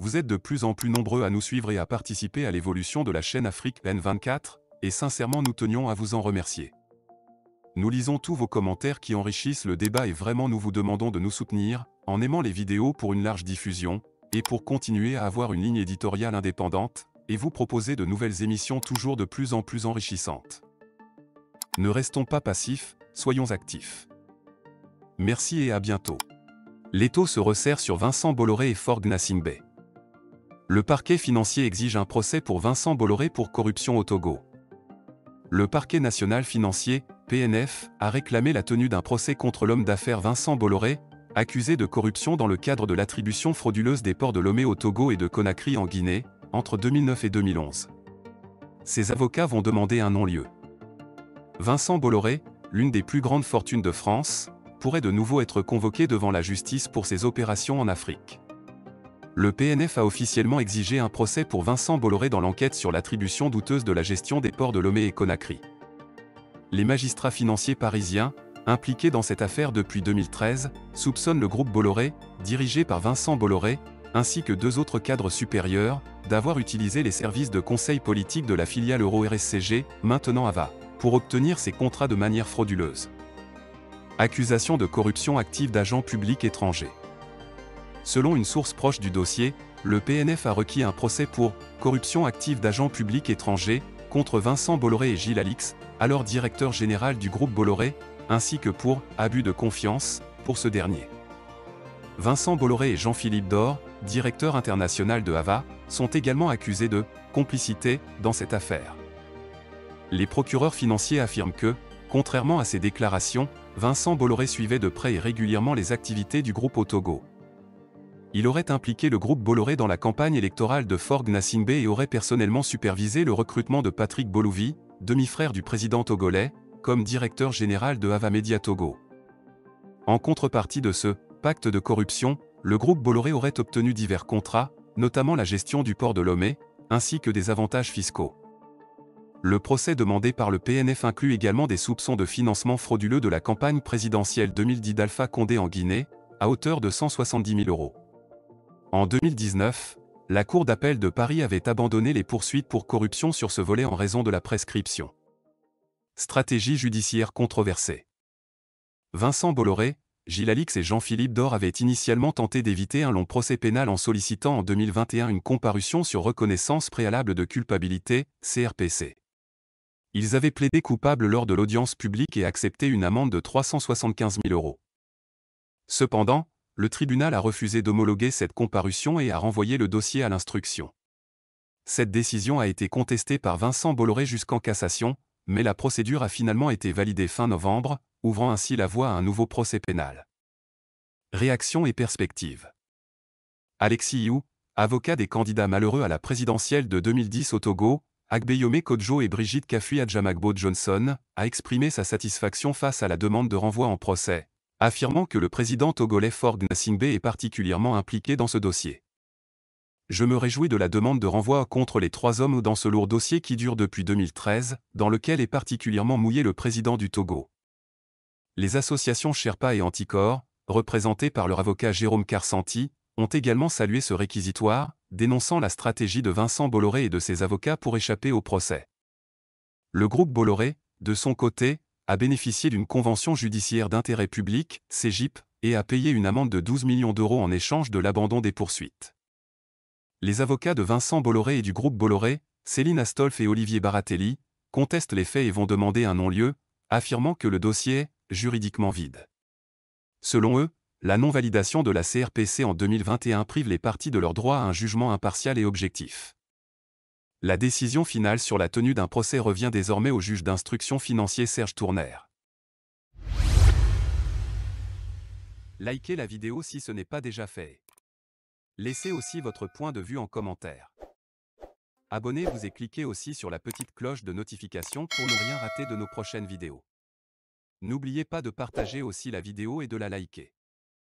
Vous êtes de plus en plus nombreux à nous suivre et à participer à l'évolution de la chaîne Afrique N24, et sincèrement nous tenions à vous en remercier. Nous lisons tous vos commentaires qui enrichissent le débat et vraiment nous vous demandons de nous soutenir, en aimant les vidéos pour une large diffusion, et pour continuer à avoir une ligne éditoriale indépendante, et vous proposer de nouvelles émissions toujours de plus en plus enrichissantes. Ne restons pas passifs, soyons actifs. Merci et à bientôt. L'étau se resserre sur Vincent Bolloré et Forgue Gnassingbé. Le parquet financier exige un procès pour Vincent Bolloré pour corruption au Togo. Le parquet national financier, PNF, a réclamé la tenue d'un procès contre l'homme d'affaires Vincent Bolloré, accusé de corruption dans le cadre de l'attribution frauduleuse des ports de Lomé au Togo et de Conakry en Guinée, entre 2009 et 2011. Ses avocats vont demander un non-lieu. Vincent Bolloré, l'une des plus grandes fortunes de France, pourrait de nouveau être convoqué devant la justice pour ses opérations en Afrique. Le PNF a officiellement exigé un procès pour Vincent Bolloré dans l'enquête sur l'attribution douteuse de la gestion des ports de Lomé et Conakry. Les magistrats financiers parisiens, impliqués dans cette affaire depuis 2013, soupçonnent le groupe Bolloré, dirigé par Vincent Bolloré, ainsi que deux autres cadres supérieurs, d'avoir utilisé les services de conseil politique de la filiale Euro-RSCG, maintenant AVA, pour obtenir ces contrats de manière frauduleuse. Accusation de corruption active d'agents publics étrangers. Selon une source proche du dossier, le PNF a requis un procès pour « corruption active d'agents publics étrangers » contre Vincent Bolloré et Gilles Alix, alors directeur général du groupe Bolloré, ainsi que pour « abus de confiance » pour ce dernier. Vincent Bolloré et Jean-Philippe Dor, directeur international de AVA, sont également accusés de « complicité » dans cette affaire. Les procureurs financiers affirment que, contrairement à ces déclarations, Vincent Bolloré suivait de près et régulièrement les activités du groupe au Togo. Il aurait impliqué le groupe Bolloré dans la campagne électorale de Forgue Gnassingbé et aurait personnellement supervisé le recrutement de Patrick Bolouvi, demi-frère du président togolais, comme directeur général de Ava Media Togo. En contrepartie de ce pacte de corruption, le groupe Bolloré aurait obtenu divers contrats, notamment la gestion du port de Lomé, ainsi que des avantages fiscaux. Le procès demandé par le PNF inclut également des soupçons de financement frauduleux de la campagne présidentielle 2010 d'Alpha Condé en Guinée, à hauteur de 170 000 €. En 2019, la Cour d'appel de Paris avait abandonné les poursuites pour corruption sur ce volet en raison de la prescription. Stratégie judiciaire controversée. Vincent Bolloré, Gilles Alix et Jean-Philippe Dor avaient initialement tenté d'éviter un long procès pénal en sollicitant en 2021 une comparution sur reconnaissance préalable de culpabilité, CRPC. Ils avaient plaidé coupables lors de l'audience publique et accepté une amende de 375 000 €. Cependant, le tribunal a refusé d'homologuer cette comparution et a renvoyé le dossier à l'instruction. Cette décision a été contestée par Vincent Bolloré jusqu'en cassation, mais la procédure a finalement été validée fin novembre, ouvrant ainsi la voie à un nouveau procès pénal. Réaction et perspective. Alexis Iou, avocat des candidats malheureux à la présidentielle de 2010 au Togo, Agbeyome Kodjo et Brigitte Kafui Adjamagbo Johnson, a exprimé sa satisfaction face à la demande de renvoi en procès, affirmant que le président togolais Forgue Gnassingbé est particulièrement impliqué dans ce dossier. Je me réjouis de la demande de renvoi contre les trois hommes dans ce lourd dossier qui dure depuis 2013, dans lequel est particulièrement mouillé le président du Togo. Les associations Sherpa et Anticorps, représentées par leur avocat Jérôme Karsanti, ont également salué ce réquisitoire, dénonçant la stratégie de Vincent Bolloré et de ses avocats pour échapper au procès. Le groupe Bolloré, de son côté, a bénéficié d'une convention judiciaire d'intérêt public, CJIP, et a payé une amende de 12 millions € en échange de l'abandon des poursuites. Les avocats de Vincent Bolloré et du groupe Bolloré, Céline Astolf et Olivier Baratelli, contestent les faits et vont demander un non-lieu, affirmant que le dossier est juridiquement vide. Selon eux, la non-validation de la CRPC en 2021 prive les parties de leur droit à un jugement impartial et objectif. La décision finale sur la tenue d'un procès revient désormais au juge d'instruction financier Serge Tourner. Likez la vidéo si ce n'est pas déjà fait. Laissez aussi votre point de vue en commentaire. Abonnez-vous et cliquez aussi sur la petite cloche de notification pour ne rien rater de nos prochaines vidéos. N'oubliez pas de partager aussi la vidéo et de la liker.